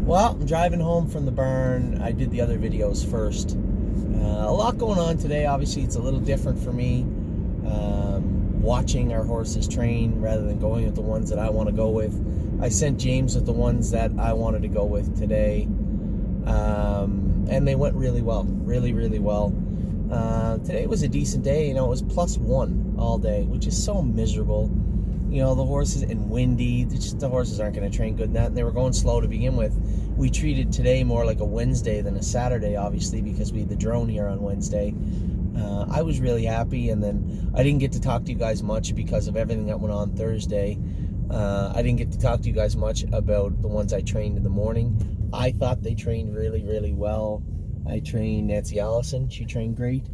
Well, I'm driving home from the barn. I did the other videos first. A lot going on today. Obviously, it's a little different for me. Watching our horses train rather than going with the ones that I want to go with. I sent James with the ones that I wanted to go with today. And they went really well. Really well. Today was a decent day. It was +1 all day, which is so miserable. The horses, and windy, the horses aren't going to train good in that, and they were going slow to begin with. We treated today more like a Wednesday than a Saturday, obviously, because we had the drone here on Wednesday. I was really happy, and then I didn't get to talk to you guys much because of everything that went on Thursday. I didn't get to talk to you guys much about the ones I trained in the morning. I thought they trained really well. I trained Nancy Allison. She trained great.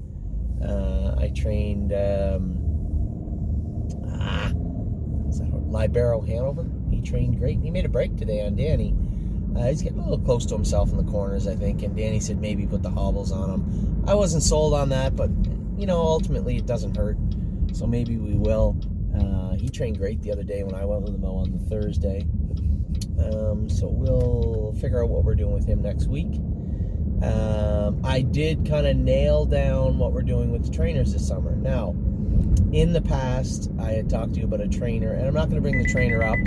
I trained... Libero Hanover. He trained great. He made a break today on Danny. He's getting a little close to himself in the corners, I think, and Danny said maybe put the hobbles on him. I wasn't sold on that, but, ultimately it doesn't hurt, so maybe we will. He trained great the other day when I went with him on the Thursday, so we'll figure out what we're doing with him next week. I did kind of nail down what we're doing with the trainers this summer. Now, in the past, I had talked to you about a trainer, and I'm not going to bring the trainer up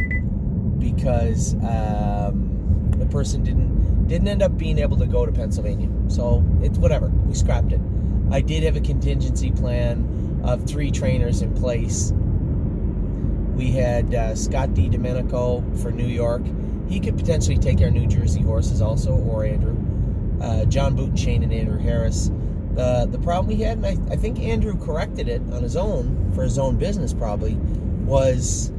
because the person didn't end up being able to go to Pennsylvania. So it's whatever. We scrapped it. I did have a contingency plan of 3 trainers in place. We had Scott D. Domenico for New York. He could potentially take our New Jersey horses also, or Andrew. John Bootenshane and Andrew Harris. The problem we had, and I think Andrew corrected it on his own, for his own business probably, was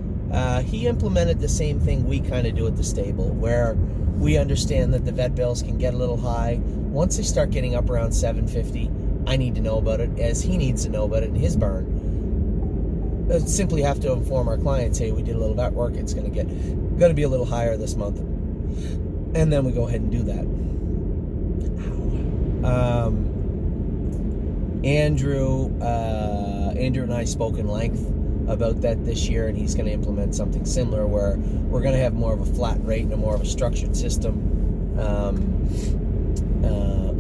he implemented the same thing we kind of do at the stable, where we understand that the vet bills can get a little high. Once they start getting up around $750, I need to know about it, as he needs to know about it in his barn. Simply have to inform our clients, hey, we did a little vet work, it's going to be a little higher this month, and then we go ahead and do that. Andrew and I spoke in length about that this year, and he's going to implement something similar where we're going to have more of a flat rate and more of a structured system.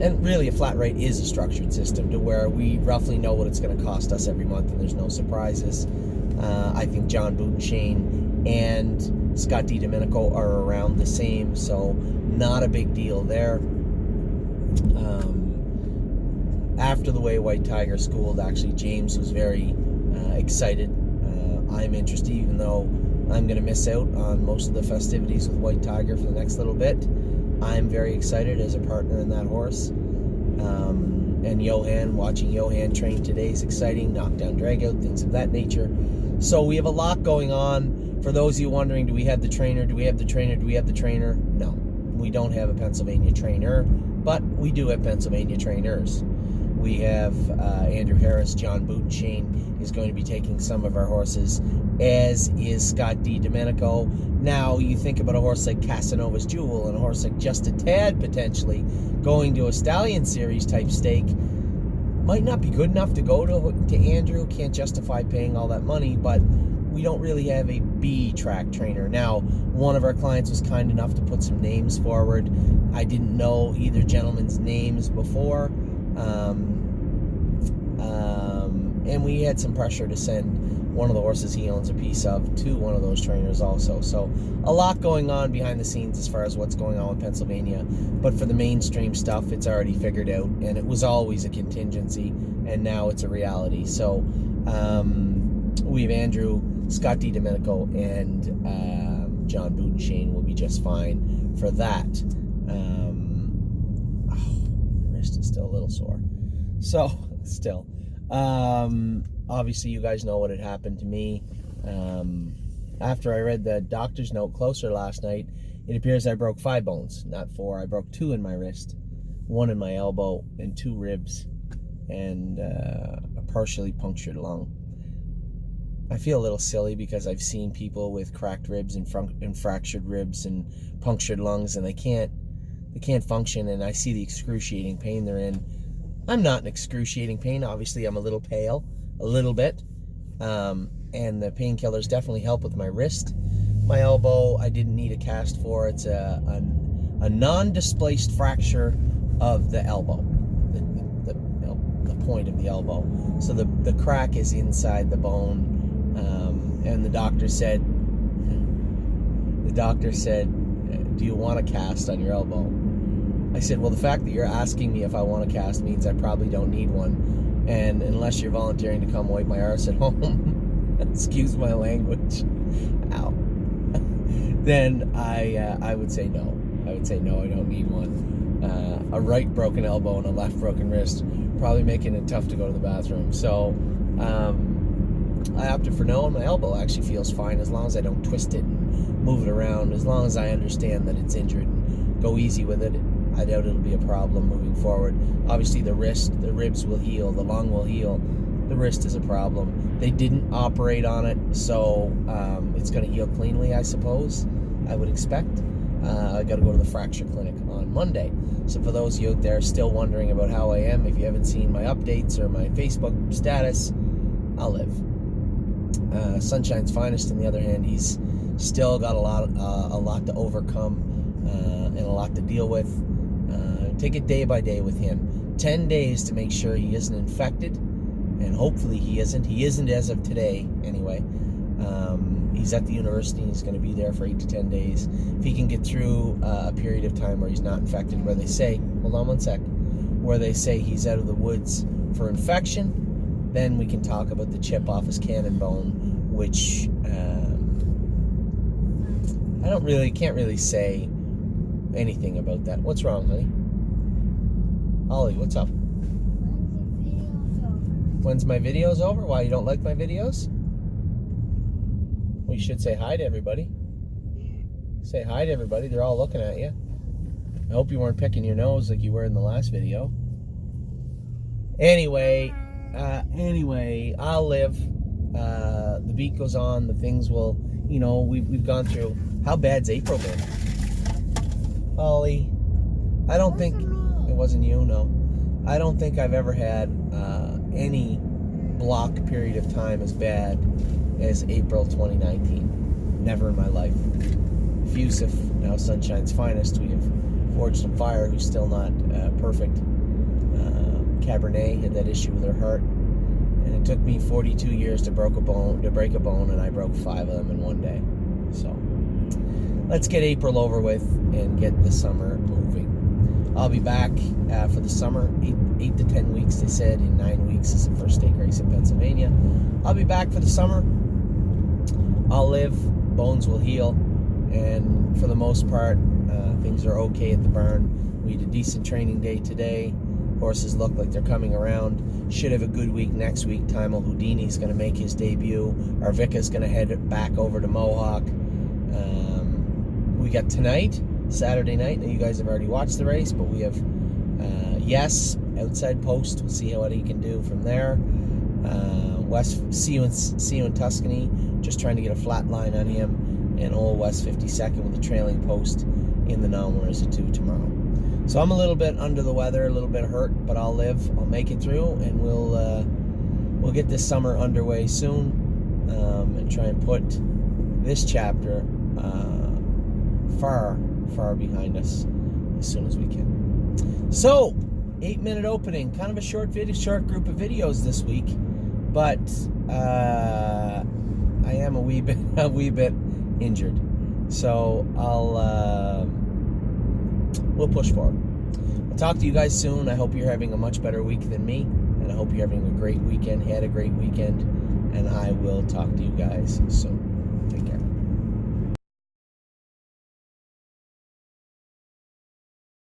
And really, a flat rate is a structured system to where we roughly know what it's going to cost us every month, and there's no surprises. I think John Bootenshane and Scott D. Domenico are around the same, so not a big deal there. After the way White Tiger schooled, actually, James was very excited. I'm interested, even though I'm going to miss out on most of the festivities with White Tiger for the next little bit. I'm very excited as a partner in that horse. And watching Johan train today is exciting. Knockdown, drag-out, things of that nature. So we have a lot going on. For those of you wondering, do we have the trainer? Do we have the trainer? Do we have the trainer? No, we don't have a Pennsylvania trainer, but we do have Pennsylvania trainers. We have Andrew Harris. John Bootenshane is going to be taking some of our horses, as is Scott D. Domenico. Now, you think about a horse like Casanova's Jewel and a horse like Just a Tad potentially going to a Stallion Series type stake. Might not be good enough to go to Andrew. Can't justify paying all that money, but we don't really have a B-track trainer. Now, one of our clients was kind enough to put some names forward. I didn't know either gentleman's names before. And we had some pressure to send one of the horses he owns a piece of to one of those trainers also. So a lot going on behind the scenes as far as what's going on with Pennsylvania. But for the mainstream stuff, it's already figured out, and it was always a contingency, and now it's a reality. So we have Andrew, Scott D. Domenico, and John Bootenshane will be just fine for that. My wrist is still a little sore. So, still. Obviously, you guys know what had happened to me. After I read the doctor's note closer last night, it appears I broke 5 bones, not 4. I broke 2 in my wrist, 1 in my elbow, and 2 ribs, and a partially punctured lung. I feel a little silly because I've seen people with cracked ribs and fractured ribs and punctured lungs, and they can't function, and I see the excruciating pain they're in. I'm not in excruciating pain. Obviously, I'm a little pale, a little bit, and the painkillers definitely help with my wrist. My elbow, I didn't need a cast for. It's a a non-displaced fracture of the elbow, the point of the elbow. So the crack is inside the bone, and the doctor said, do you want a cast on your elbow? I said, well, the fact that you're asking me if I want a cast means I probably don't need one, and unless you're volunteering to come wipe my arse at home, excuse my language, ow, then I would say no. I would say no, I don't need one. A right broken elbow and a left broken wrist, probably making it tough to go to the bathroom. So I opted for no, and my elbow actually feels fine as long as I don't twist it and move it around. As long as I understand that it's injured and go easy with it, I doubt it'll be a problem moving forward. Obviously the wrist, the ribs will heal, the lung will heal. The wrist is a problem. They didn't operate on it, so it's going to heal cleanly, I suppose. I would expect. I got to go to the fracture clinic on Monday. So for those of you out there still wondering about how I am, if you haven't seen my updates or my Facebook status, I'll live. Sunshine's Finest, on the other hand, he's still got a lot to overcome and a lot to deal with. Take it day by day with him. 10 days to make sure he isn't infected, and hopefully he isn't. He isn't as of today, anyway. He's at the university, and he's going to be there for 8 to 10 days. If he can get through a period of time where he's not infected, where they say, hold on one sec, where they say he's out of the woods for infection, then we can talk about the chip off his cannon bone, which I can't really say anything about that. What's wrong, honey? Ollie, what's up? When's my video's over? Why, you don't like my videos? Well, you should say hi to everybody. Say hi to everybody. They're all looking at you. I hope you weren't picking your nose like you were in the last video. Anyway, I'll live. The beat goes on. The things will, we've gone through. How bad's April been? Ollie, I don't think it wasn't you. No, I don't think I've ever had any block period of time as bad as April 2019. Never in my life. Yusuf, now Sunshine's Finest, we have forged some fire, who's still not perfect. Cabernet had that issue with her heart, and it took me 42 years to break a bone, and I broke 5 of them in one day. So let's get April over with and get the summer moving. I'll be back for the summer, 8 to 10 weeks, they said. In 9 weeks is the first stake race in Pennsylvania. I'll be back for the summer. I'll live, bones will heal, and for the most part, things are okay at the barn. We had a decent training day today. Horses look like they're coming around. Should have a good week next week. Timo Houdini's going to make his debut. Arvika's going to head back over to Mohawk. We got tonight, Saturday night. Now, you guys have already watched the race, but we have Yes, outside post. We'll see what he can do from there. See you in Tuscany. Just trying to get a flat line on him. And old West 52nd with a trailing post in the non-winners of 2 tomorrow. So I'm a little bit under the weather, a little bit hurt, but I'll live. I'll make it through, and we'll get this summer underway soon, and try and put this chapter far behind us as soon as we can. So, 8-minute opening, kind of a short group of videos this week, but I am a wee bit injured, so we'll push forward. I'll talk to you guys soon. I hope you're having a much better week than me, and I hope you're having a great weekend. Had a great weekend, and I will talk to you guys soon.